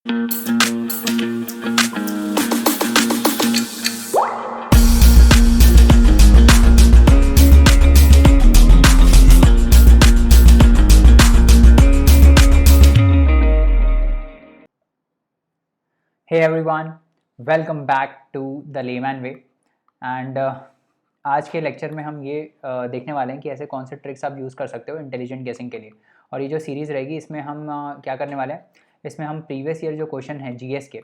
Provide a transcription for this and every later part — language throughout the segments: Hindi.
Hey everyone, welcome back to the Layman Way and आज के लेक्चर में हम ये देखने वाले हैं कि ऐसे कौन से ट्रिक्स आप यूज़ कर सकते हो इंटेलिजेंट गेसिंग के लिए। और ये जो सीरीज़ रहेगी इसमें हम क्या करने वाले हैं, इसमें हम प्रीवियस ईयर जो क्वेश्चन हैं जीएस के,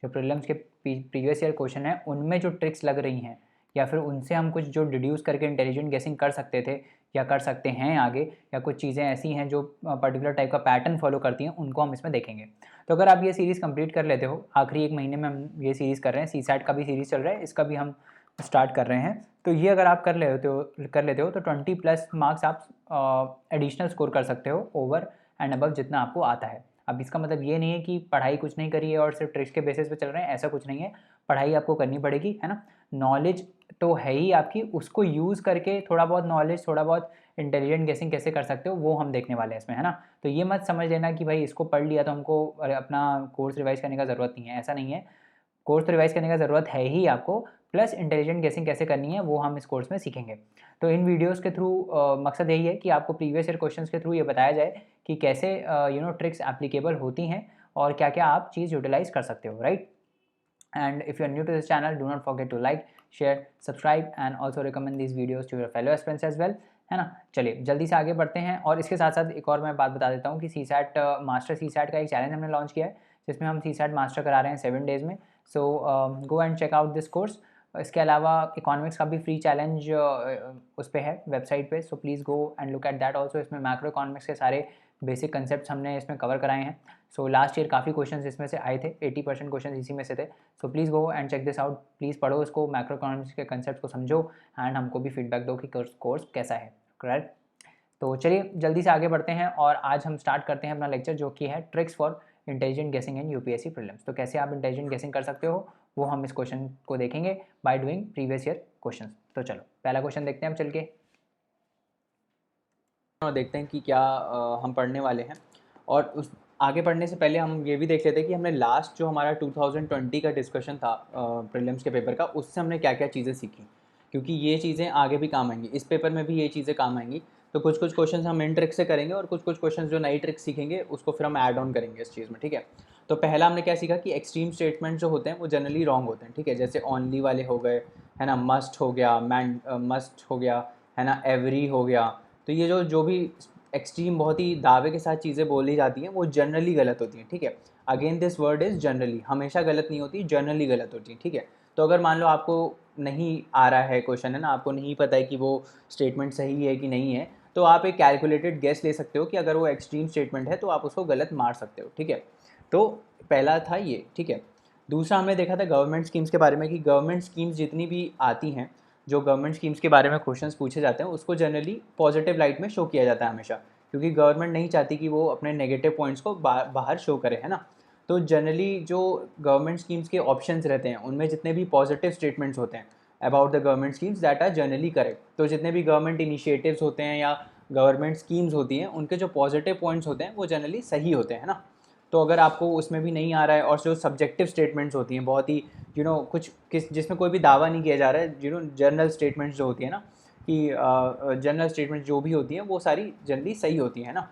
जो प्रीलिम्स के प्रीवियस ईयर क्वेश्चन हैं उनमें जो ट्रिक्स लग रही हैं या फिर उनसे हम कुछ जो डिड्यूस करके इंटेलिजेंट गेसिंग कर सकते थे या कर सकते हैं आगे, या कुछ चीज़ें ऐसी हैं जो पर्टिकुलर टाइप का पैटर्न फॉलो करती हैं, उनको हम इसमें देखेंगे। तो अगर आप ये सीरीज़ कंप्लीट कर लेते हो, आखिरी एक महीने में हम ये सीरीज़ कर रहे हैं, सीसैट का भी सीरीज़ चल रहा है, इसका भी हम स्टार्ट कर रहे हैं। तो ये अगर आप कर लेते हो तो 20+ मार्क्स आप एडिशनल स्कोर कर सकते हो ओवर एंड अबव जितना आपको आता है। अब इसका मतलब ये नहीं है कि पढ़ाई कुछ नहीं करी है और सिर्फ ट्रिक्स के बेसिस पे चल रहे हैं, ऐसा कुछ नहीं है। पढ़ाई आपको करनी पड़ेगी, है ना। नॉलेज तो है ही आपकी, उसको यूज़ करके थोड़ा बहुत नॉलेज, थोड़ा बहुत इंटेलिजेंट गेसिंग कैसे कर सकते हो वो हम देखने वाले हैं इसमें, है ना। तो ये मत समझ लेना कि भाई इसको पढ़ लिया तो हमको अपना कोर्स रिवाइज करने का ज़रूरत नहीं है, ऐसा नहीं है। कोर्स तो रिवाइज करने का ज़रूरत है ही आपको, प्लस इंटेलिजेंट गेसिंग कैसे करनी है वो हम इस कोर्स में सीखेंगे। तो इन वीडियोस के थ्रू मकसद यही है कि आपको प्रीवियस ईयर क्वेश्चंस के थ्रू ये बताया जाए कि कैसे ट्रिक्स एप्लीकेबल होती हैं और क्या क्या आप चीज़ यूटिलाइज कर सकते हो, right. And if you are new to this channel, do not forget to like, share, subscribe and also recommend this videos to your fellow aspirants as well, है ना। चलिए जल्दी से आगे बढ़ते हैं। और इसके साथ साथ एक और मैं बात बता देता हूँ कि सीसैट मास्टर सीसैट का एक चैलेंज हमने लॉन्च किया है, जिसमें हम सीसैट मास्टर करा रहे हैं 7 डेज़ में। So go and check out this course. इसके अलावा इकोनॉमिक्स का भी फ्री चैलेंज उस पर है वेबसाइट पे, सो please go and look at that also. इसमें मैक्रो इकोनॉमिक्स के सारे बेसिक कंसेप्ट हमने इसमें कवर कराए हैं। सो लास्ट ईयर काफ़ी क्वेश्चंस इसमें से आए थे, 80% क्वेश्चन इसी में से थे। So please go and check this out, please पढ़ो इसको, मैक्रो इकोनॉमिक्स के कंसेप्ट को समझो एंड हमको भी फीडबैक दो कि कोर्स कैसा है, करेक्ट। तो चलिए जल्दी से आगे बढ़ते हैं और आज हम स्टार्ट करते हैं अपना लेक्चर, जो कि है ट्रिक्स फॉर इंटेलिजेंट गेसिंग इन यूपीएससी प्रीलिम्स। तो कैसे आप इंटेलिजेंट गेसिंग कर सकते हो वो हम इस क्वेश्चन को देखेंगे by doing previous year question. तो चलो पहला क्वेश्चन देखते हैं हम चल के, और देखते हैं कि क्या हम पढ़ने वाले हैं। और उस आगे पढ़ने से पहले हम ये भी देख लेते हैं कि हमने लास्ट जो हमारा 2020 का डिस्कशन था प्रीलिम्स के पेपर का, उससे हमने क्या क्या चीज़ें सीखी, क्योंकि ये चीज़ें आगे भी काम आएंगी, इस पेपर में भी ये चीज़ें काम आएंगी। तो कुछ कुछ क्वेश्चन हम इन ट्रिक से करेंगे और कुछ कुछ क्वेश्चन जो नई ट्रिक सीखेंगे उसको फिर हम ऐड ऑन करेंगे इस चीज़ में, ठीक है। तो पहला हमने क्या सीखा कि एक्सट्रीम स्टेटमेंट जो होते हैं वो जनरली रॉन्ग होते हैं, ठीक है। जैसे ओनली वाले हो गए, है ना, मस्ट हो गया, मस्ट हो गया, है ना, एवरी हो गया। तो ये जो जो भी एक्सट्रीम बहुत ही दावे के साथ चीज़ें बोली जाती हैं वो जनरली गलत होती हैं, ठीक है। Again this word is generally, हमेशा गलत नहीं होती, जनरली गलत होती है, ठीक है। तो अगर मान लो आपको नहीं आ रहा है क्वेश्चन, है ना, आपको नहीं पता है कि वो स्टेटमेंट सही है कि नहीं है, तो आप एक कैलकुलेटेड गेस ले सकते हो कि अगर वो एक्सट्रीम स्टेटमेंट है तो आप उसको गलत मार सकते हो, ठीक है। तो पहला था ये, ठीक है। दूसरा हमने देखा था गवर्नमेंट स्कीम्स के बारे में कि गवर्नमेंट स्कीम्स जितनी भी आती हैं, जो गवर्नमेंट स्कीम्स के बारे में क्वेश्चंस पूछे जाते हैं उसको जनरली पॉजिटिव लाइट में शो किया जाता है हमेशा, क्योंकि गवर्नमेंट नहीं चाहती कि वो अपने नेगेटिव पॉइंट्स को बाहर शो करे, है ना। तो जनरली जो गवर्नमेंट स्कीम्स के ऑप्शंस रहते हैं उनमें जितने भी पॉजिटिव स्टेटमेंट्स होते हैं about the government schemes that are generally correct. तो जितने भी गवर्नमेंट इनिशिएटिव्स होते हैं या गवर्नमेंट स्कीम्स होती हैं उनके जो पॉजिटिव पॉइंट्स होते हैं वो जनरली सही होते हैं ना। तो अगर आपको उसमें भी नहीं आ रहा है और जो सब्जेक्टिव स्टेटमेंट्स होती हैं बहुत ही कुछ जिसमें कोई भी दावा नहीं किया जा रहा है, जनरल स्टेटमेंट्स जो होती है ना, कि जनरल स्टेटमेंट जो भी होती हैं वो सारी जनरली सही होती हैं ना।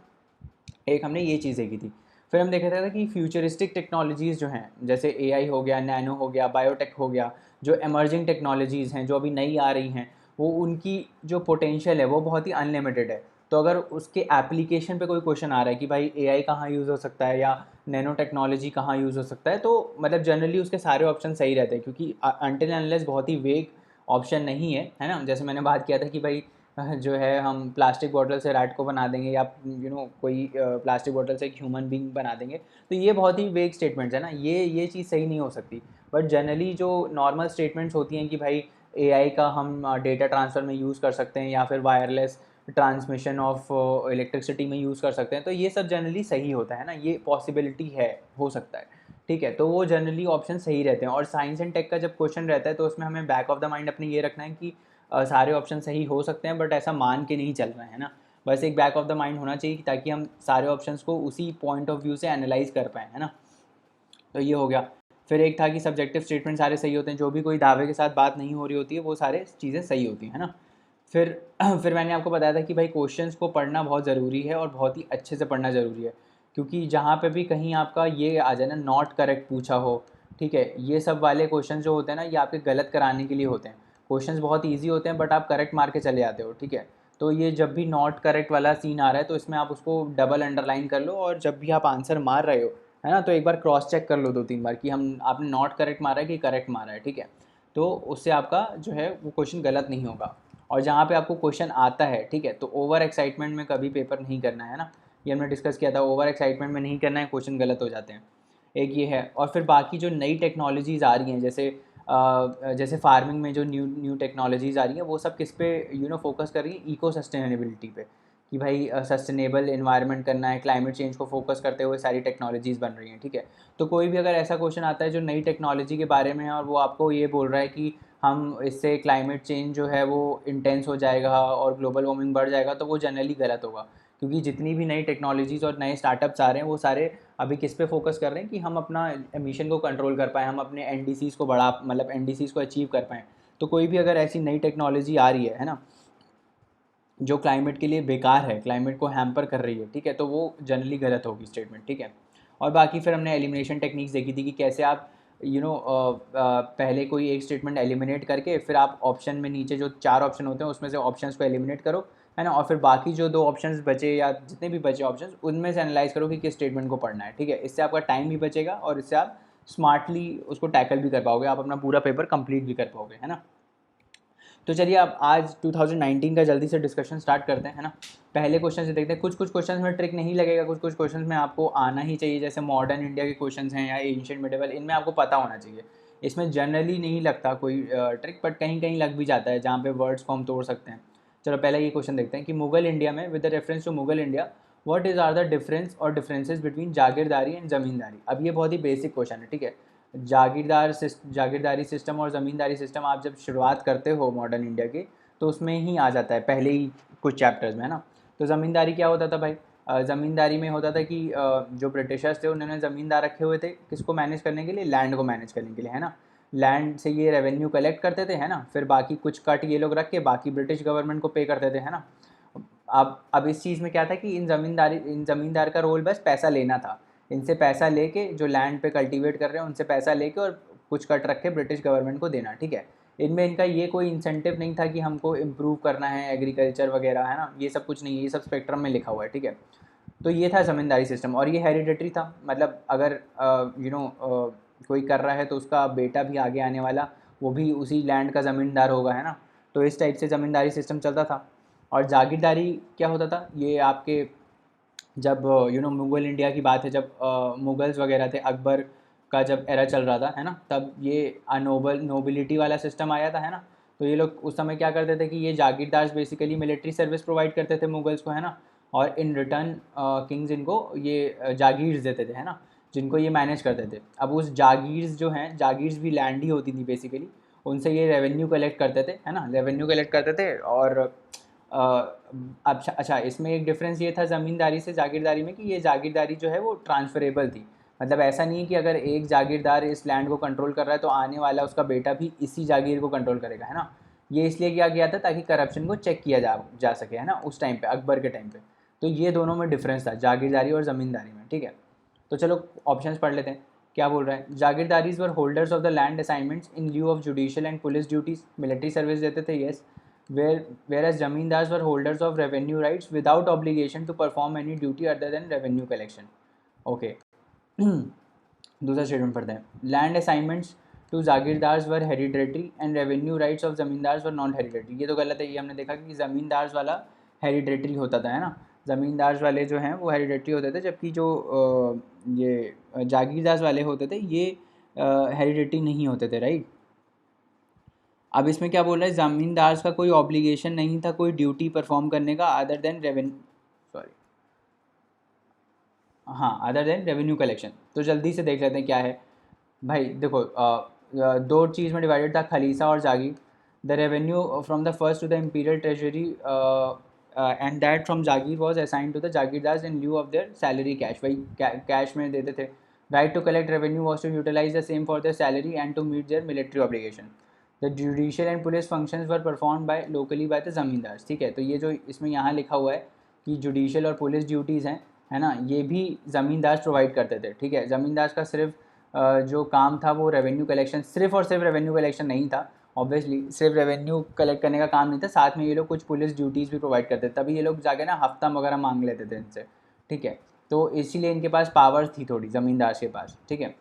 एक हमने ये चीज़ देखी थी। फिर हम देख रहे थे कि फ्यूचरिस्टिक टेक्नोलॉजीज़ जो हैं, जैसे एआई हो गया, नैनो हो गया, बायोटेक हो गया, जो एमर्जिंग टेक्नोलॉजीज़ हैं जो अभी नई आ रही हैं, वो उनकी जो पोटेंशियल है वो बहुत ही अनलिमिटेड है। तो अगर उसके एप्लीकेशन पे कोई क्वेश्चन आ रहा है कि भाई एआई कहाँ यूज़ हो सकता है या नैनो टेक्नोलॉजी कहाँ यूज़ हो सकता है, तो मतलब जनरली उसके सारे ऑप्शन सही रहते हैं, क्योंकि अनटिल अनलेस बहुत ही वेग ऑप्शन नहीं है ना। जैसे मैंने बात किया था कि भाई जो है हम प्लास्टिक बॉटल से रैट को बना देंगे या कोई प्लास्टिक बॉटल से एक ह्यूमन बींग बना देंगे, तो ये बहुत ही वेग स्टेटमेंट्स है ना, ये चीज़ सही नहीं हो सकती। बट जनरली जो नॉर्मल स्टेटमेंट्स होती हैं कि भाई एआई का हम डेटा ट्रांसफ़र में यूज़ कर सकते हैं या फिर वायरलेस ट्रांसमिशन ऑफ इलेक्ट्रिसिटी में यूज़ कर सकते हैं, तो ये सब जनरली सही होता है ना, ये पॉसिबिलिटी है, हो सकता है, ठीक है। तो वो जनरली ऑप्शन सही रहते हैं। और साइंस एंड टेक का जब क्वेश्चन रहता है तो उसमें हमें बैक ऑफ द माइंड अपने ये रखना है कि सारे ऑप्शन सही हो सकते हैं, बट ऐसा मान के नहीं चल रहे हैं ना। बस एक बैक ऑफ द माइंड होना चाहिए ताकि हम सारे ऑप्शंस को उसी पॉइंट ऑफ व्यू से एनालाइज कर पाएँ, है ना। तो ये हो गया। फिर एक था कि सब्जेक्टिव स्टेटमेंट सारे सही होते हैं, जो भी कोई दावे के साथ बात नहीं हो रही होती है वो सारे चीज़ें सही होती हैं, है ना। फिर फिर मैंने आपको बताया था कि भाई क्वेश्चंस को पढ़ना बहुत ज़रूरी है और बहुत ही अच्छे से पढ़ना ज़रूरी है, क्योंकि जहाँ पे भी कहीं आपका ये आ जाए ना नॉट करेक्ट पूछा हो, ठीक है, ये सब वाले क्वेश्चन जो होते हैं ना ये आपके गलत कराने के लिए होते हैं। क्वेश्चंस बहुत ईजी होते हैं बट आप करेक्ट मार के चले आते हो, ठीक है। तो ये जब भी नॉट करेक्ट वाला सीन आ रहा है तो इसमें आप उसको डबल अंडरलाइन कर लो, और जब भी आप आंसर मार रहे हो, है ना, तो एक बार क्रॉस चेक कर लो 2-3 बार कि हम आपने नॉट करेक्ट मारा है कि करेक्ट मारा है, ठीक है। तो उससे आपका जो है वो क्वेश्चन गलत नहीं होगा। और जहाँ पे आपको क्वेश्चन आता है, ठीक है, तो ओवर एक्साइटमेंट में कभी पेपर नहीं करना है ना, ये हमने डिस्कस किया था, ओवर एक्साइटमेंट में नहीं करना है, क्वेश्चन गलत हो जाते हैं। एक ये है। और फिर बाकी जो नई टेक्नोलॉजीज़ आ रही हैं, जैसे फार्मिंग में जो न्यू न्यू टेक्नोलॉजीज़ आ रही हैं, वो सब किस पे फोकस कर रही है, इको सस्टेनेबिलिटी पे, कि भाई सस्टेनेबल इन्वायरमेंट करना है, क्लाइमेट चेंज को फोकस करते हुए सारी टेक्नोलॉजीज़ बन रही हैं, ठीक है। तो कोई भी अगर ऐसा क्वेश्चन आता है जो नई टेक्नोलॉजी के बारे में है और वो आपको ये बोल रहा है कि हम इससे क्लाइमेट चेंज जो है वो इंटेंस हो जाएगा और ग्लोबल वार्मिंग बढ़ जाएगा, तो वो जनरली गलत होगा, क्योंकि जितनी भी नई टेक्नोलॉजीज़ और नए स्टार्टअप्स आ रहे हैं वो सारे अभी किस पे फोकस कर रहे हैं कि हम अपना एमिशन को कंट्रोल कर पाएँ, हम अपने एनडीसीज़ को बढ़ा मतलब एनडीसीज़ को अचीव कर पाएँ। तो कोई भी अगर ऐसी नई टेक्नोलॉजी आ रही है ना, जो क्लाइमेट के लिए बेकार है, क्लाइमेट को हैम्पर कर रही है, ठीक है, तो वो जनरली गलत होगी स्टेटमेंट, ठीक है। और बाकी फिर हमने एलिमिनेशन टेक्निक्स देखी थी कि कैसे आप पहले कोई एक स्टेटमेंट एलिमिनेट करके फिर आप ऑप्शन में नीचे जो 4 ऑप्शन होते हैं उसमें से ऑप्शंस को एलिमिनेट करो, है ना, और फिर बाकी जो 2 ऑप्शंस बचे या जितने भी बचे ऑप्शंस उनमें से एनालाइज करो कि किस स्टेटमेंट को पढ़ना है, ठीक है। इससे आपका टाइम भी बचेगा और इससे आप स्मार्टली उसको टैकल भी कर पाओगे, आप अपना पूरा पेपर कंप्लीट भी कर पाओगे, है ना। तो चलिए अब आज 2019 का जल्दी से डिस्कशन स्टार्ट करते हैं, है ना। पहले क्वेश्चन से देखते हैं, कुछ कुछ क्वेश्चन में ट्रिक नहीं लगेगा, कुछ कुछ क्वेश्चन में आपको आना ही चाहिए, जैसे मॉडर्न इंडिया के क्वेश्चन हैं या एंशिएंट मिडिवल, इनमें आपको पता होना चाहिए। इसमें जनरली नहीं लगता कोई ट्रिक, बट कहीं कहीं लग भी जाता है जहाँ पे वर्ड्स को हम तोड़ सकते हैं। चलो पहले ये क्वेश्चन देखते हैं कि मुगल इंडिया में with the reference to Mughal India what is are the difference और डिफरेंसेस बिटवीन जागीरदारी एंड ज़मींदारी। अब ये बहुत ही बेसिक क्वेश्चन है, ठीक है। जागीरदारी सिस्टम और ज़मींदारी सिस्टम आप जब शुरुआत करते हो मॉडर्न इंडिया की, तो उसमें ही आ जाता है पहले ही कुछ चैप्टर्स में, है ना। तो ज़मींदारी क्या होता था भाई, ज़मींदारी में होता था कि जो ब्रिटिशर्स थे उन्होंने ज़मींदार रखे हुए थे किसको मैनेज करने के लिए, लैंड को मैनेज करने के लिए, है ना। लैंड से ये रेवेन्यू कलेक्ट करते थे, है ना, फिर बाकी कुछ कट ये लोग रख के बाकी ब्रिटिश गवर्नमेंट को पे करते थे, है ना। अब इस चीज़ में क्या था कि इन ज़मींदार का रोल बस पैसा लेना था, इनसे पैसा लेके जो लैंड पे कल्टीवेट कर रहे हैं उनसे पैसा लेके और कुछ कट रख के ब्रिटिश गवर्नमेंट को देना, ठीक है। इनमें इनका ये कोई इंसेंटिव नहीं था कि हमको इम्प्रूव करना है एग्रीकल्चर वगैरह, है ना, ये सब कुछ नहीं है, ये सब स्पेक्ट्रम में लिखा हुआ है, ठीक है। तो ये था ज़मींदारी सिस्टम और ये हेरिडेटरी था, मतलब अगर कोई कर रहा है तो उसका बेटा भी आगे आने वाला वो भी उसी लैंड का ज़मींदार होगा, है ना। तो इस टाइप से ज़मींदारी सिस्टम चलता था। और जागीरदारी क्या होता था, ये आपके जब मुग़ल इंडिया की बात है, जब मुग़ल्स वगैरह थे, अकबर का जब एरा चल रहा था, है ना, तब ये नोबिलिटी वाला सिस्टम आया था, है ना। तो ये लोग उस समय क्या करते थे कि ये जागीरदार बेसिकली मिलिट्री सर्विस प्रोवाइड करते थे मुग़ल्स को, है ना, और इन रिटर्न किंग्स इनको ये जागीर्स देते थे, है ना, जिनको ये मैनेज करते थे। अब उस जागीर्स जो हैं, जागीर्स भी लैंड ही होती थी बेसिकली, उनसे ये रेवेन्यू कलेक्ट करते थे, है ना, रेवेन्यू कलेक्ट करते थे। और अच्छा, इसमें एक डिफरेंस ये था ज़मींदारी से जागीरदारी में कि ये जागीरदारी जो है वो ट्रांसफरेबल थी, मतलब ऐसा नहीं है कि अगर एक जागीरदार इस लैंड को कंट्रोल कर रहा है तो आने वाला उसका बेटा भी इसी जागीर को कंट्रोल करेगा, है ना। ये इसलिए किया गया था ताकि करप्शन को चेक किया जा सके, है ना, उस टाइम पे अकबर के टाइम पे। तो ये दोनों में डिफरेंस था जागीरदारी और ज़मींदारी में, ठीक है। तो चलो ऑप्शंस पढ़ लेते हैं क्या बोल रहे हैं। Jagirdars were holders of the land assignments in lieu of judicial and police duties, military service देते थे, yes. Whereas zamindars were holders of revenue rights without obligation to perform any duty other than revenue collection. Okay. दूसरा स्टेटमेंट पढ़ते हैं। Land assignments to jagirdars were hereditary and revenue rights of zamindars were non hereditary. ये तो गलत है, ये हमने देखा कि ज़मींदार्स वाला हेरिडेटरी होता था, है ना, ज़मींदार्स वाले जो हैं वो हेरिडेटरी होते थे, जबकि जो ये जागीरदार्स वाले होते थे ये हेरिडेटरी नहीं होते थे, राइट। अब इसमें क्या बोल रहा है, ज़मींदार्स का कोई ऑब्लिगेशन नहीं था कोई ड्यूटी परफॉर्म करने का अदर देन रेवेन्यू कलेक्शन। तो जल्दी से देख लेते हैं क्या है भाई। देखो दो चीज़ में डिवाइडेड था, खलीसा और जागीर। The revenue from the first to the imperial treasury and that from jagir was assign to the jagirdars in lieu of their salary cash. वही कैश में देते थे Right to collect revenue was to utilize the same for their salary and to meet their military obligation. The judicial and police functions were performed by locally by the ज़मींदार. ठीक है, तो ये जो इसमें यहाँ लिखा हुआ है कि जुडिशियल और पुलिस ड्यूटीज़ हैं, है ना, ये भी ज़मींदार प्रोवाइड करते थे. ठीक है, ज़मींदार का सिर्फ जो काम था वो रेवेन्यू कलेक्शन, सिर्फ और सिर्फ रेवेन्यू कलेक्शन नहीं था. ऑब्वियसली सिर्फ रेवेन्यू कलेक्ट करने का काम नहीं था, साथ में ये लोग कुछ पुलिस ड्यूटीज़ भी प्रोवाइड करते थे. तभी ये लोग जाके ना हफ्ता वगैरह मांग लेते थे इनसे. ठीक है, तो इसीलिए इनके पास पावर्स थी थोड़ी ज़मींदार के पास. ठीक है.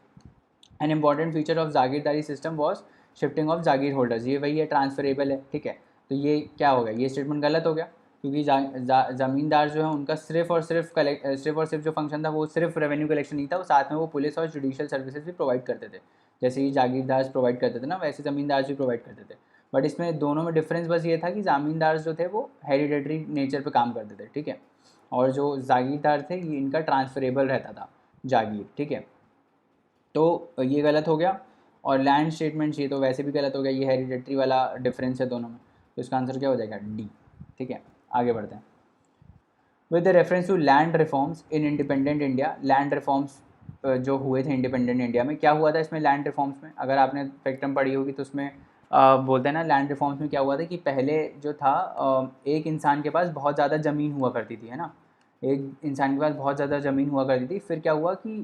An important feature of jagirdari system was shifting of jagir holders. ये वही है, ट्रांसफरेबल है. ठीक है, तो ये क्या हो गया, ये स्टेटमेंट गलत हो गया, क्योंकि ज़मींदार जो है उनका सिर्फ और सिर्फ जो फंक्शन था वो सिर्फ रेवेन्यू कलेक्शन नहीं था, वो साथ में वो पुलिस और जुडिशियल सर्विसेज भी प्रोवाइड करते थे. जैसे ही जागीरदार प्रोवाइड करते थे ना, वैसे ज़मींदार भी प्रोवाइड करते थे. बट इसमें दोनों में डिफरेंस बस ये था कि ज़मींदार जो थे वो हेरिडेटरी नेचर पे काम करते थे. ठीक है, और जो जागीरदार थे ये इनका ट्रांसफरेबल रहता था जागीर. ठीक है, तो ये गलत हो गया. और लैंड स्टेटमेंट्स ये तो वैसे भी गलत हो गया, ये हेरिडेटरी वाला डिफरेंस है दोनों में, तो इसका आंसर क्या हो जाएगा, डी. ठीक है, आगे बढ़ते हैं. With the reference to land reforms in independent India. Land reforms जो हुए थे इंडिपेंडेंट इंडिया में, क्या हुआ था इसमें लैंड रिफॉर्म्स में, अगर आपने स्पेक्ट्रम पढ़ी होगी तो उसमें बोलते हैं ना, लैंड रिफॉर्म्स में क्या हुआ था कि पहले जो था एक इंसान के पास बहुत ज़्यादा ज़मीन हुआ करती थी, है ना, एक इंसान के पास बहुत ज़्यादा ज़मीन हुआ करती थी. फिर क्या हुआ कि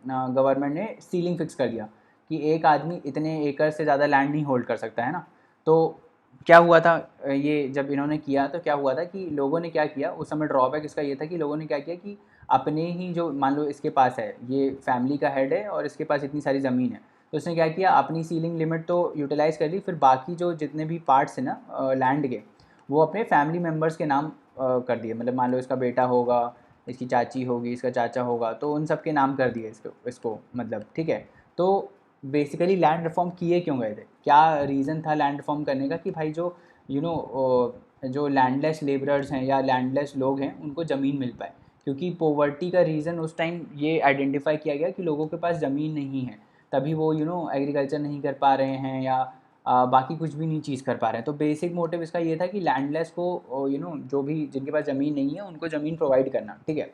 गवर्नमेंट ने सीलिंग फिक्स कर दिया कि एक आदमी इतने एकड़ से ज़्यादा लैंड नहीं होल्ड कर सकता, है ना. तो क्या हुआ था, ये जब इन्होंने किया तो क्या हुआ था कि लोगों ने क्या किया उस समय, ड्रॉबैक इसका ये था कि लोगों ने क्या किया कि अपने ही जो, मान लो इसके पास है, ये फैमिली का हेड है और इसके पास इतनी सारी ज़मीन है, तो उसने क्या किया, अपनी सीलिंग लिमिट तो यूटिलाइज़ कर ली, फिर बाकी जो जितने भी पार्ट्स हैं ना लैंड के, वो अपने फैमिली मेम्बर्स के नाम कर दिए. मतलब मान लो इसका बेटा होगा, इसकी चाची होगी, इसका चाचा होगा, तो उन सब के नाम कर दिए इसको मतलब. ठीक है, तो बेसिकली लैंड रिफॉर्म किए क्यों गए थे, क्या रीज़न था लैंड रिफॉर्म करने का, कि भाई जो जो लैंडलेस लेबरर्स हैं या लैंडलेस लोग हैं उनको ज़मीन मिल पाए. क्योंकि पोवर्टी का रीज़न उस टाइम ये आइडेंटिफाई किया गया कि लोगों के पास ज़मीन नहीं है, तभी वो एग्रीकल्चर नहीं कर पा रहे हैं या बाकी कुछ भी नहीं चीज़ कर पा रहे हैं. तो बेसिक मोटिव इसका ये था कि लैंडलेस को जो भी जिनके पास ज़मीन नहीं है उनको ज़मीन प्रोवाइड करना. ठीक है,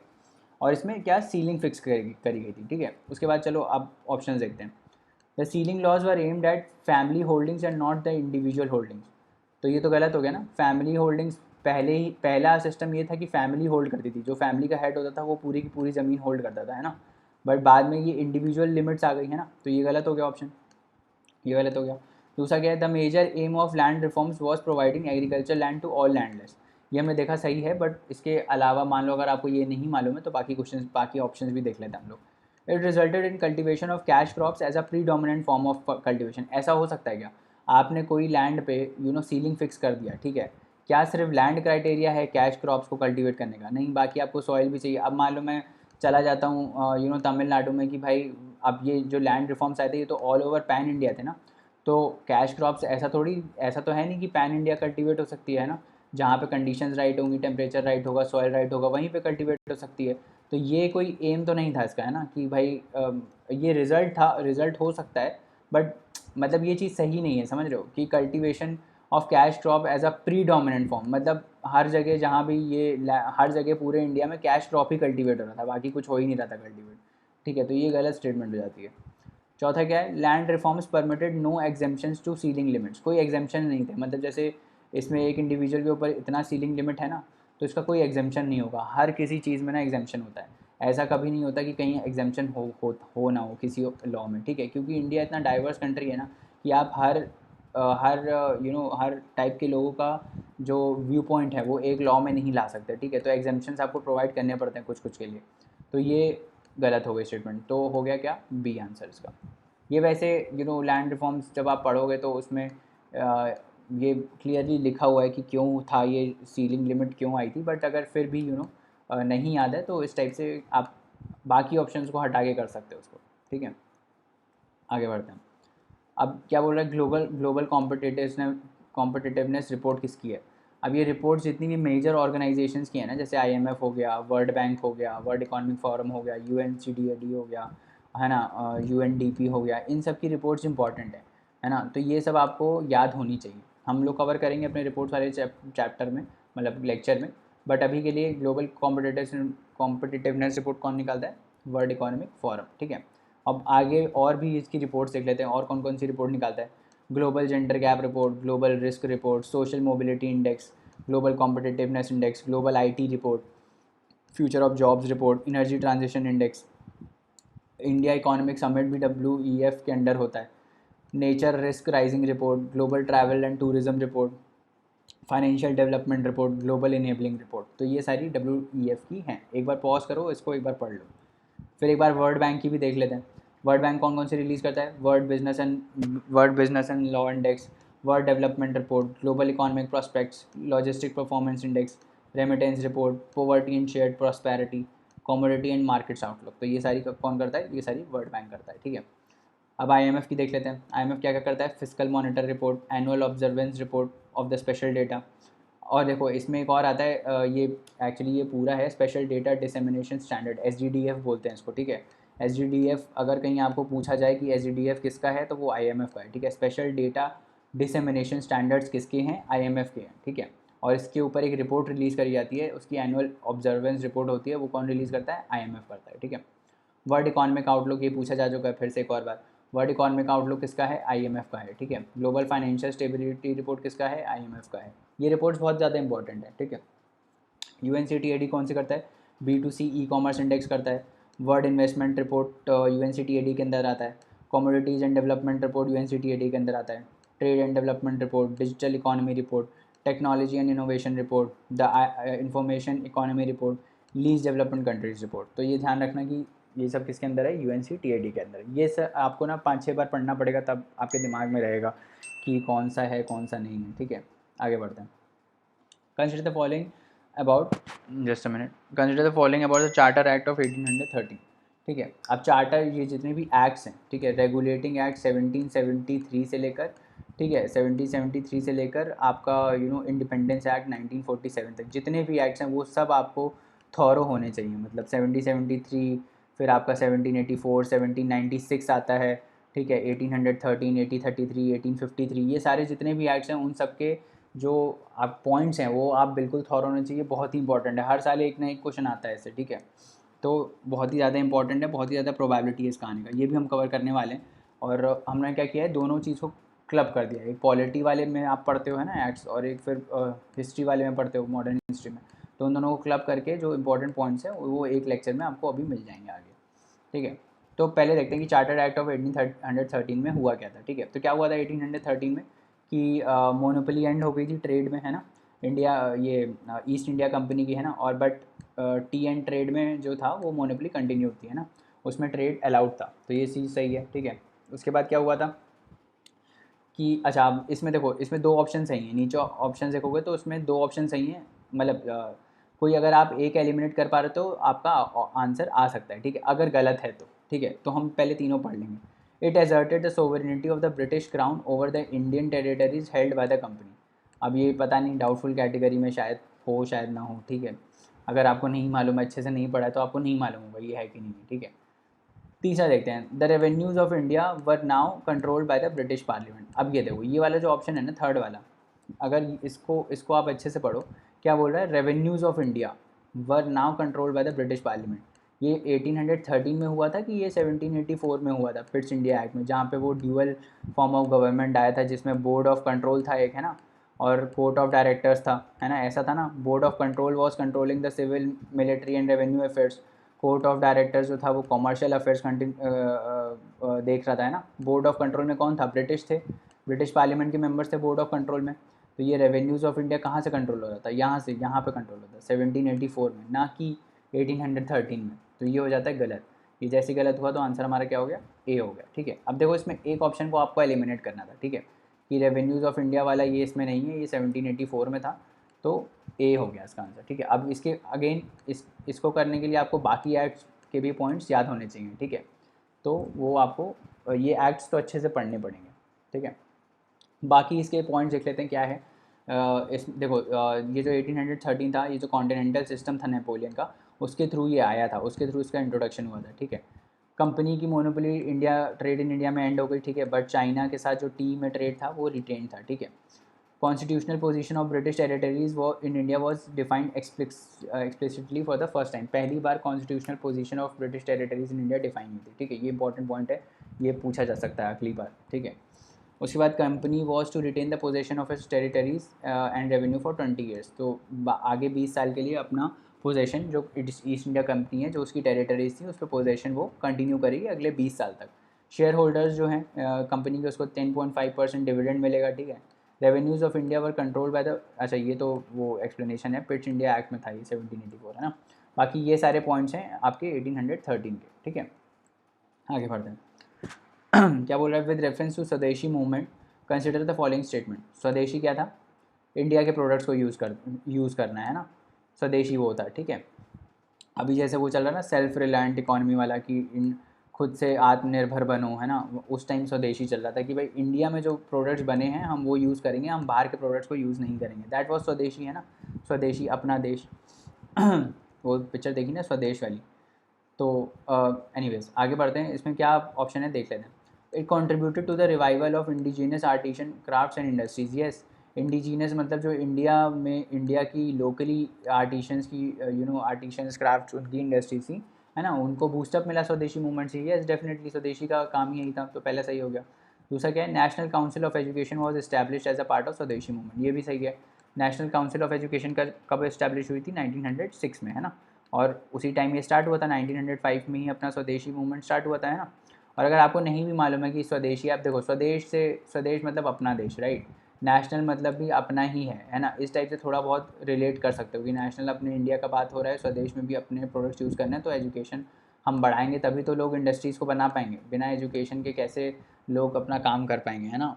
और इसमें क्या सीलिंग फिक्स करी गई थी. ठीक है, उसके बाद चलो अब ऑप्शन देखते हैं. The ceiling laws were aimed at family holdings and not the individual holdings. तो ये तो गलत हो गया ना, फैमिली होल्डिंग्स पहला सिस्टम ये था कि फैमिली होल्ड करती थी, जो फैमिली का हेड होता था वो पूरी की पूरी ज़मीन होल्ड करता था, है ना. बट बाद में ये इंडिविजुअल लिमिट्स आ गई है ना, तो ये गलत हो गया ऑप्शन, ये गलत हो गया. दूसरा क्या है, the major aim of land reforms was providing agriculture land to all landless. ये हमने देखा सही है, बट इसके अलावा मान लो अगर आपको ये नहीं मालूम है तो बाकी ऑप्शन भी देख लेते हैं हम लोग. It resulted in cultivation of cash crops as a predominant form of cultivation. ऐसा हो सकता है क्या, आपने कोई लैंड पे सीलिंग फिक्स कर दिया, ठीक है, क्या सिर्फ लैंड क्राइटेरिया है कैश क्रॉप्स को कल्टीवेट करने का, नहीं, बाकी आपको सॉइल भी चाहिए. अब मान लो मैं चला जाता हूँ तमिलनाडु में कि भाई अब ये जो लैंड रिफॉर्म्स आए थे ये तो ऑल ओवर पैन इंडिया थे ना, तो कैश क्रॉप्स ऐसा तो है नहीं कि पैन इंडिया कल्टीवेट हो सकती है ना, जहाँ पे कंडीशंस राइट होंगी, टेम्परेचर राइट होगा, सॉइल राइट होगा, वहीं पे कल्टीवेट हो सकती है. तो ये कोई एम तो नहीं था इसका, है ना, कि भाई ये रिज़ल्ट हो सकता है, बट मतलब ये चीज़ सही नहीं है, समझ रहे हो, कि cultivation of cash crop as a predominant form, मतलब हर जगह जहाँ भी हर जगह पूरे इंडिया में कैश क्रॉप ही कल्टीवेट हो रहा था, बाकी कुछ हो ही नहीं रहा था कल्टीवेट. ठीक है, तो ये गलत स्टेटमेंट हो जाती है. चौथा क्या है, land reforms permitted no exemptions to ceiling limits. कोई एग्जेम्पशन नहीं थे, मतलब जैसे इसमें एक इंडिविजुअल के ऊपर इतना सीलिंग लिमिट है ना, तो इसका कोई एग्जेम्पशन नहीं होगा. हर किसी चीज़ में ना एग्जेम्पशन होता है, ऐसा कभी नहीं होता कि कहीं एग्जेम्पशन हो ना हो किसी लॉ में. ठीक है, क्योंकि इंडिया इतना डाइवर्स कंट्री है ना कि आप हर टाइप के लोगों का जो व्यू पॉइंट है वो एक लॉ में नहीं ला सकते. ठीक है, तो एग्जेम्पशंस आपको प्रोवाइड करने पड़ते हैं कुछ कुछ के लिए. तो ये गलत हो गई स्टेटमेंट, तो हो गया क्या, बी आंसर इसका. ये वैसे लैंड रिफॉर्म्स जब आप पढ़ोगे तो उसमें ये क्लियरली लिखा हुआ है कि क्यों था ये सीलिंग लिमिट क्यों आई थी, बट अगर फिर भी नहीं याद है तो इस टाइप से आप बाकी ऑप्शंस को हटा के कर सकते हो उसको. ठीक है, आगे बढ़ते हैं. अब क्या बोल रहा है, ग्लोबल कॉम्पिटिटिवनेस रिपोर्ट किसकी है. अब ये रिपोर्ट जितनी भी मेजर ऑर्गेनाइजेशंस की है ना, जैसे IMF हो गया, वर्ल्ड बैंक हो गया, वर्ल्ड इकोनॉमिक फोरम हो गया, UNCTAD हो गया, है ना, UNDP हो गया, इन सब की रिपोर्ट्स इंपॉर्टेंट है ना. तो ये सब आपको याद होनी चाहिए, हम लोग कवर करेंगे अपने रिपोर्ट्स वाले चैप्टर में, मतलब लेक्चर में. बट अभी के लिए ग्लोबल कॉम्पिटिटिवनेस रिपोर्ट कौन निकालता है, वर्ल्ड इकोनॉमिक फोरम, ठीक है। अब आगे और भी इसकी रिपोर्ट्स देख लेते हैं, और कौन कौन सी रिपोर्ट निकालता है। Global gender gap report, global risk report, social mobility index, global competitiveness index, global IT report, future of jobs report, energy transition index, India economic summit भी WEF के अंडर होता है, nature risk rising report, global travel and tourism report, financial development report, global enabling report. तो ये सारी WEF की हैं। एक बार पॉज करो, इसको एक बार पढ़ लो। फिर एक बार वर्ल्ड बैंक की भी देख लेते हैं। वर्ल्ड बैंक कौन कौन सी रिलीज़ करता है। World business and law index, world development report, global economic prospects, logistic performance index, remittance report, poverty and shared prosperity, commodity and markets outlook. तो ये सारी कौन करता है, ये सारी वर्ल्ड बैंक करता है, ठीक है। अब IMF की देख लेते हैं। IMF क्या क्या करता है। Physical monitor report, annual observance report of the special data. और देखो इसमें एक और आता है, ये एक्चुअली ये पूरा है special data dissemination standard, SDDF बोलते हैं इसको, ठीक है। SDDF अगर कहीं आपको पूछा जाए कि SDDF किसका है तो वो IMF का है, ठीक है। स्पेशल डेटा डिसेमिनेशन स्टैंडर्ड्स किसके हैं, IMF के हैं, ठीक है। और इसके ऊपर एक रिपोर्ट रिलीज़ करी जाती है, उसकी एनुअल ऑब्जर्वेंस रिपोर्ट होती है, वो कौन रिलीज़ करता है, IMF करता है, ठीक है। वर्ल्ड इकोनॉमिक आउटलुक ये पूछा जा चुका है फिर से एक और बार। वर्ल्ड इकोनॉमिक आउटलुक किसका है, IMF का है, ठीक है। ग्लोबल फाइनेंशियल स्टेबिलिटी रिपोर्ट किसका है, IMF का है। ये रिपोर्ट्स बहुत ज़्यादा इंपॉर्टेंट है, ठीक है। UNCTAD कौन से करता है, B2C ई कॉमर्स इंडेक्स करता है। वर्ल्ड इन्वेस्टमेंट रिपोर्ट UNCTAD के अंदर आता है। Commodities and development report UNCTAD के अंदर आता है। Trade and development report, digital economy report, technology and innovation report, the information economy report, lease development countries report. तो ये ध्यान रखना कि ये सब किसके अंदर है, UNCTAD के अंदर। ये सर आपको ना 5-6 बार पढ़ना पड़ेगा, तब आपके दिमाग में रहेगा कि कौन सा है कौन सा नहीं है, ठीक है। आगे बढ़ते हैं। Consider the following about, just a minute, consider the following about the charter act of 1813, ठीक है। अब चार्टर, ये जितने भी एक्ट्स हैं, ठीक है, रेगुलेटिंग एक्ट 1773 से लेकर, ठीक है, 1773 से लेकर आपका इंडिपेंडेंस एक्ट 1947 तक, जितने भी एक्ट्स हैं वो सब आपको थॉरो होने चाहिए। मतलब 1773, फिर आपका 1784, 1796 आता है, ठीक है, 1813, 1833, 1853, ये सारे जितने भी एक्ट्स हैं उन सब के जो आप पॉइंट्स हैं वो आप बिल्कुल थॉरो होने चाहिए। बहुत ही इंपॉर्टेंट है, हर साल एक ना एक क्वेश्चन आता है इससे, ठीक है। तो बहुत ही ज़्यादा इंपॉर्टेंट है, बहुत ही ज़्यादा प्रोबेबिलिटी है इस कहानी का, ये भी हम कवर करने वाले हैं। और हमने क्या किया है, दोनों चीज़ को क्लब कर दिया। एक पॉलिटी वाले में आप पढ़ते हो है ना एक्ट्स, और एक फिर हिस्ट्री वाले में पढ़ते हो, मॉडर्न हिस्ट्री में। तो उन दोनों को क्लब करके जो इंपॉर्टेंट पॉइंट्स हैं वो एक लेक्चर में आपको अभी मिल जाएंगे आगे, ठीक है। तो पहले देखते हैं कि चार्टर्ड एक्ट ऑफ 1813 में हुआ क्या था, ठीक है। तो क्या हुआ था 1813 में कि मोनोपोली एंड हो गई थी ट्रेड में, है ना। इंडिया, ये ईस्ट इंडिया कंपनी की, है ना। और बट टी एंड ट्रेड में जो था वो मोनोपोली कंटिन्यू थी, है ना, उसमें ट्रेड अलाउड था। तो ये चीज़ सही है, ठीक है। उसके बाद क्या हुआ था कि अच्छा, अब इसमें देखो, इसमें दो ऑप्शन सही हैं। नीचे ऑप्शन देखोगे तो उसमें दो ऑप्शन सही हैं, मतलब कोई अगर आप एक एलिमिनेट कर पा रहे हो तो आपका आंसर आ सकता है, ठीक है। अगर गलत है तो, ठीक है, तो हम पहले तीनों पढ़ लेंगे। It asserted the sovereignty of the British crown over the Indian territories held by the company. अब ये पता नहीं, डाउटफुल कैटेगरी में शायद हो शायद ना हो, ठीक है। अगर आपको नहीं मालूम है, अच्छे से नहीं पढ़ा है, तो आपको नहीं मालूम होगा ये है कि नहीं है, ठीक है। तीसरा देखते हैं, the revenues of India were now controlled by the British parliament. अब ये देखो, ये वाला जो ऑप्शन है ना, थर्ड वाला, अगर इसको आप अच्छे से पढ़ो, क्या बोल रहा है, revenues of India were now controlled by the British parliament. ये 1813 में हुआ था कि ये 1784 में हुआ था, पिट्स इंडिया एक्ट में, जहाँ पे वो ड्यूअल फॉर्म ऑफ गवर्नमेंट आया था, जिसमें बोर्ड ऑफ कंट्रोल था एक, है ना, और कोर्ट ऑफ डायरेक्टर्स था, है ना, ऐसा था ना। Board of Control was controlling the civil, military and revenue affairs. Court of Directors जो था वो कॉमर्शियल अफेयर्स देख रहा था, है ना। बोर्ड ऑफ कंट्रोल में कौन था, ब्रिटिश थे, ब्रिटिश पार्लियामेंट के मेंबर्स थे बोर्ड ऑफ कंट्रोल में। तो ये रेवेन्यूज़ ऑफ इंडिया कहाँ से कंट्रोल हो रहा था, यहाँ से, यहाँ पे कंट्रोल होता है 1784 में, ना कि 1813 में। तो ये हो जाता है गलत। ये जैसे गलत हुआ तो आंसर हमारा क्या हो गया, ए हो गया, ठीक है। अब देखो इसमें एक ऑप्शन को आपको एलिमिनेट करना था, ठीक है, कि रेवेन्यूज़ ऑफ इंडिया वाला ये इसमें नहीं है, ये 1784 में था, तो ए हो गया इसका आंसर, ठीक है। अब इसके अगेन इसको करने के लिए आपको बाकी एक्ट्स के भी पॉइंट्स याद होने चाहिए, ठीक है। तो वो आपको ये एक्ट्स तो अच्छे से पढ़ने पड़ेंगे, ठीक है। बाकी इसके पॉइंट्स देख लेते हैं क्या है। इस देखो, ये जो 1813 था, ये जो कॉन्टिनेंटल सिस्टम था नेपोलियन का, उसके थ्रू ये आया था, उसके थ्रू इसका इंट्रोडक्शन हुआ था, ठीक है। कंपनी की monopoly India, trade in India में एंड हो गई, ठीक है, बट चाइना के साथ जो टी में ट्रेड था वो रिटेन था, ठीक है। Constitutional position of British territories वो in India was defined explicitly for the first time, पहली बार constitutional position of British territories in India define हुई थी, ठीक है, ये इंपॉर्टेंट पॉइंट है, ये पूछा जा सकता है अगली बार, ठीक है। उसके बाद company was to retain the possession of its territories and revenue for 20 years, तो आगे 20 साल के लिए अपना पोजेशन जो ईस्ट इंडिया कंपनी है जो उसकी टेरिटरीज थी उस पर पोजेशन वो कंटिन्यू करेगी अगले 20 साल तक। शेयर होल्डर्स जो हैं कंपनी के उसको 10.5% डिविडेंड मिलेगा, ठीक है। Revenues of India were control by the, अच्छा ये तो वो एक्सप्लेनेशन है, पिट्स इंडिया एक्ट में था ये 1784 है ना। बाकी ये सारे पॉइंट्स हैं आपके 1813 के, ठीक है। आगे बढ़ते हैं। क्या बोल रहा है, विद रेफरेंस टू स्वदेशी movement consider the following statement. स्वदेशी क्या था, इंडिया के प्रोडक्ट्स को यूज़ करना है ना, स्वदेशी वो होता है, ठीक है। अभी जैसे वो चल रहा है ना सेल्फ रिलायंट इकॉनमी वाला कि इन खुद से आत्मनिर्भर बनो, है ना, उस टाइम स्वदेशी चल रहा था कि भाई इंडिया में जो प्रोडक्ट्स बने हैं हम वो यूज़ करेंगे, हम बाहर के प्रोडक्ट्स को यूज़ नहीं करेंगे, दैट वाज स्वदेशी, है ना, स्वदेशी अपना देश। वो पिक्चर देखी ना स्वदेश वाली। तो एनीवेज आगे बढ़ते हैं, इसमें क्या ऑप्शन है देख लेते हैं। It contributed to the revival of indigenous artisan crafts and industries, yes, indigenous मतलब जो इंडिया में इंडिया की लोकली आर्टिशंस की आर्टिशंस क्राफ्ट्स उनकी इंडस्ट्रीज थी, है ना, उनको बूस्टअप मिला स्वदेशी मूवमेंट से, यस डेफिनेटली स्वदेशी का काम ही यही था, तो पहला सही हो गया। दूसरा क्या है, National Council of Education was establish as a part of Swadeshi movement, ये भी सही है। नेशनल काउंसिल ऑफ एजुकेशन का कब इस्टेब्लिश हुई थी, 1906 में, है ना, और उसी टाइम ये स्टार्ट हुआ था, 1905 में ही अपना स्वदेशी मूवमेंट स्टार्ट हुआ था, है ना। और अगर आपको नहीं भी मालूम है कि स्वदेशी, आप देखो स्वदेश से, स्वदेश मतलब अपना देश, राइट, नेशनल मतलब भी अपना ही है ना, इस टाइप से थोड़ा बहुत रिलेट कर सकते हो कि नेशनल अपने इंडिया का बात हो रहा है, स्वदेश में भी अपने प्रोडक्ट्स यूज़ करना है, तो एजुकेशन हम बढ़ाएंगे तभी तो लोग इंडस्ट्रीज़ को बना पाएंगे, बिना एजुकेशन के कैसे लोग अपना काम कर पाएंगे, है ना।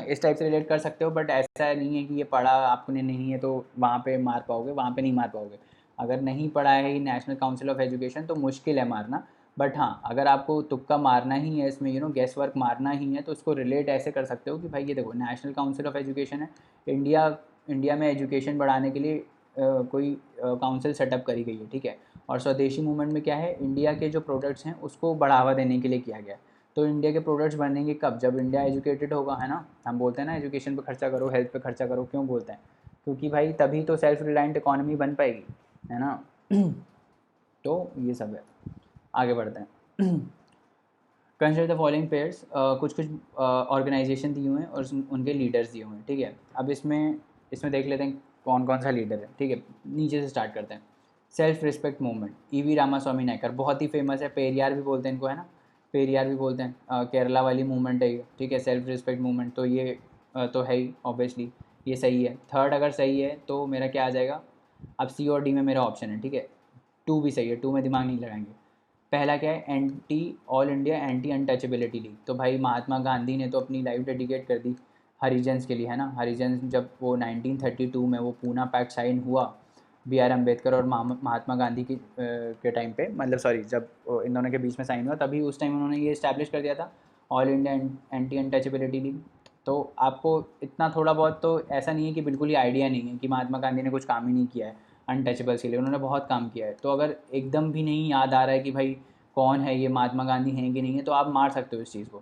इस टाइप से रिलेट कर सकते हो, बट ऐसा नहीं है कि ये पढ़ा आपने नहीं है तो वहाँ पे मार पाओगे, वहाँ पे नहीं मार पाओगे। अगर नहीं पढ़ा है ही नेशनल काउंसिल ऑफ एजुकेशन तो मुश्किल है मारना, बट हाँ अगर आपको तुक्का मारना ही है इसमें, गैस वर्क मारना ही है, तो उसको रिलेट ऐसे कर सकते हो कि भाई ये देखो नेशनल काउंसिल ऑफ एजुकेशन है, इंडिया इंडिया में एजुकेशन बढ़ाने के लिए कोई काउंसिल सेटअप करी गई है, ठीक है। और स्वदेशी मूवमेंट में क्या है, इंडिया के जो प्रोडक्ट्स हैं उसको बढ़ावा देने के लिए किया गया है। तो इंडिया के प्रोडक्ट्स बनेंगे कब, जब इंडिया एजुकेटेड होगा, है ना। हम बोलते हैं ना एजुकेशन पे खर्चा करो, हेल्थ पे खर्चा करो, क्यों बोलते हैं, क्योंकि भाई तभी तो सेल्फ रिलायंट इकॉनमी बन पाएगी, है ना। तो ये सब है, आगे बढ़ते हैं। कंसिडर द फॉलोइंग पेयर्स, कुछ कुछ ऑर्गेनाइजेशन दिए हुए हैं और उनके लीडर्स दिए हुए हैं, ठीक है। अब इसमें देख लेते हैं कौन कौन सा लीडर है, ठीक है, नीचे से स्टार्ट करते हैं। Self respect movement, EV Ramaswamy Naicker, बहुत ही फेमस है, पेरियार भी बोलते हैं इनको, है ना, पेरियार भी बोलते हैं, केरला वाली मूवमेंट है ये, ठीक है। सेल्फ रिस्पेक्ट मूवमेंट तो ये तो है ही ऑब्वियसली, ये सही है। थर्ड अगर सही है तो मेरा क्या आ जाएगा, अब सी और डी में मेरा ऑप्शन है, ठीक है। टू भी सही है, टू में दिमाग नहीं लगाएंगे। पहला क्या है, anti all India anti untouchability league, तो भाई महात्मा गांधी ने तो अपनी लाइफ डेडिकेट कर दी हरिजन्स के लिए, है ना। हरिजन्स जब वो 1932 में वो पूना पैक्ट साइन हुआ बी आर अम्बेडकर और महात्मा गांधी की के टाइम पे, मतलब सॉरी जब इन दोनों के बीच में साइन हुआ तभी उस टाइम उन्होंने ये इस्टेब्लिश कर दिया था all India anti untouchability league. तो आपको इतना थोड़ा बहुत तो ऐसा नहीं है कि बिल्कुल ही आइडिया नहीं है कि महात्मा गांधी ने कुछ काम ही नहीं किया है अनटचेबल्स के लिए, उन्होंने बहुत काम किया है। तो अगर एकदम भी नहीं याद आ रहा है कि भाई कौन है ये, महात्मा गांधी हैं कि नहीं है, तो आप मार सकते हो इस चीज़ को,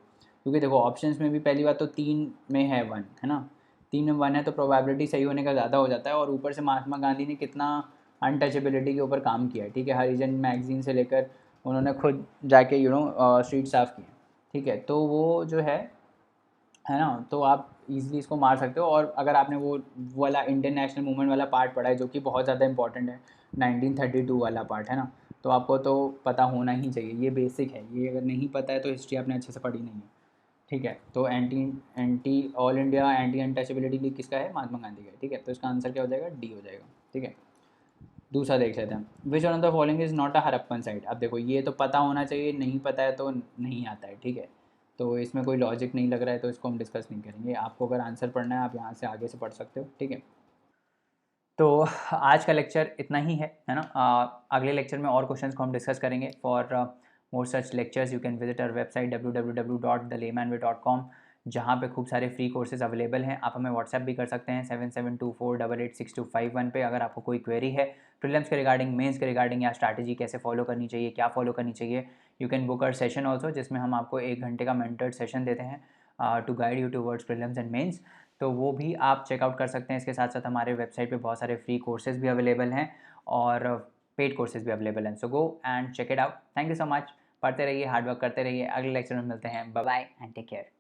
क्योंकि देखो ऑप्शंस में भी पहली बात तो 3 में है 1, है ना, 3 में 1 है तो प्रोबेबिलिटी सही होने का ज़्यादा हो जाता है। और ऊपर से महात्मा गांधी ने कितना अनटचेबिलिटी के ऊपर काम किया है, ठीक है, हरिजन मैगजीन से लेकर उन्होंने खुद जाके स्ट्रीट साफ किए, ठीक है। तो वो जो है ना, तो आप इजीली इसको मार सकते हो। और अगर आपने वो वाला इंडियन नेशनल मूवमेंट वाला पार्ट पढ़ा है जो कि बहुत ज़्यादा इंपॉर्टेंट है, 1932 वाला पार्ट, है ना, तो आपको तो पता होना ही चाहिए, ये बेसिक है, ये अगर नहीं पता है तो हिस्ट्री आपने अच्छे से पढ़ी नहीं है, ठीक है। तो anti anti all India anti untouchability league किसका है, महात्मा गांधी का है, ठीक है। तो इसका आंसर क्या हो जाएगा, डी हो जाएगा, ठीक है। दूसरा देख लेते हैं, which one of the following is not a Harappan site. अब देखो ये तो पता होना चाहिए, नहीं पता है तो नहीं आता है, ठीक है। तो इसमें कोई लॉजिक नहीं लग रहा है तो इसको हम डिस्कस नहीं करेंगे। आपको अगर आंसर पढ़ना है आप यहाँ से आगे से पढ़ सकते हो, ठीक है। तो आज का लेक्चर इतना ही है ना। अगले लेक्चर में और क्वेश्चंस को हम डिस्कस करेंगे। For more such lectures you can visit our website www.thelaymanway.com, जहाँ पे खूब सारे फ्री कोर्सेज अवेलेबल हैं। आप हमें व्हाट्सएप भी कर सकते हैं 7724886251 पे, अगर आपको कोई क्वेरी है प्रीलिम्स के रिगार्डिंग, मेंस के रिगार्डिंग, या स्ट्रैटेजी कैसे फॉलो करनी चाहिए, क्या फॉलो करनी चाहिए। You can book our session also, जिसमें हम आपको 1 घंटे का मेंटर्ड सेशन देते हैं to guide you towards prelims and mains. तो वो भी आप चेकआउट कर सकते हैं। इसके साथ साथ हमारे वेबसाइट पे बहुत सारे फ्री कोर्सेज़ भी अवेलेबल हैं और पेड कोर्सेज़ भी अवेलेबल हैं। So go and check it out. Thank you so much. पढ़ते रहिए, हार्ड वर्क करते रहिए। अगले लेक्चर में मिलते हैं। Bye bye and take care.